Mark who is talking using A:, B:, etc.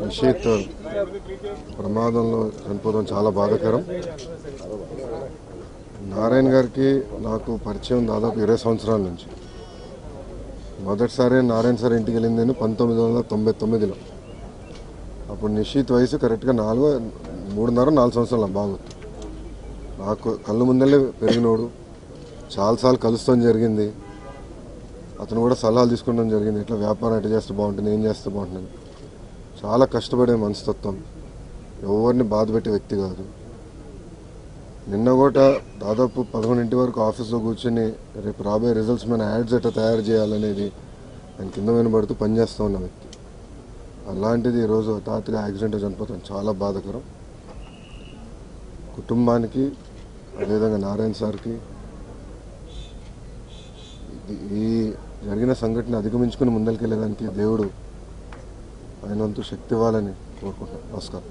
A: నిషిత్ ప్రమాదంలో చనిపోవడం చాలా బాధాకరం. నారాయణ గారికి నాకు పరిచయం దాదాపు 20 సంవత్సరాల నుంచి. మొదటిసారి నారాయణ సార్ ఇంటికి వెళ్ళిందని 1999లో. అప్పుడు నిషిత్ వయసు కరెక్ట్గా 3.5-4 సంవత్సరాలు బాగుంది. నాకు కళ్ళు ముందలే పెరిగినోడు, చాలాసార్లు కలుస్తాం జరిగింది. అతను కూడా సలహాలు తీసుకోవడం జరిగింది, ఇట్లా వ్యాపారం ఎట్లా చేస్తే బాగుంటుంది, ఏం చేస్తే బాగుంటుంది. చాలా కష్టపడే మనస్తత్వం, ఎవరిని బాధ పెట్టే వ్యక్తి కాదు. నిన్న కూడా దాదాపు 11 వరకు ఆఫీస్లో కూర్చొని రేపు రాబోయే రిజల్ట్స్ మీద యాడ్స్ ఎట్లా తయారు చేయాలనేది ఆయన కింద వినబడుతూ పనిచేస్తూ ఉన్న వ్యక్తి. అలాంటిది ఈరోజు తాతగా యాక్సిడెంట్ చనిపోతాం చాలా బాధాకరం. కుటుంబానికి అదేవిధంగా నారాయణ సార్కి ఈ జరిగిన సంఘటన అధిగమించుకుని ముందరికెళ్ళేదానికి దేవుడు ఆయన వంతు శక్తి ఇవ్వాలని కోరుకుంటున్నాను. నమస్కారం.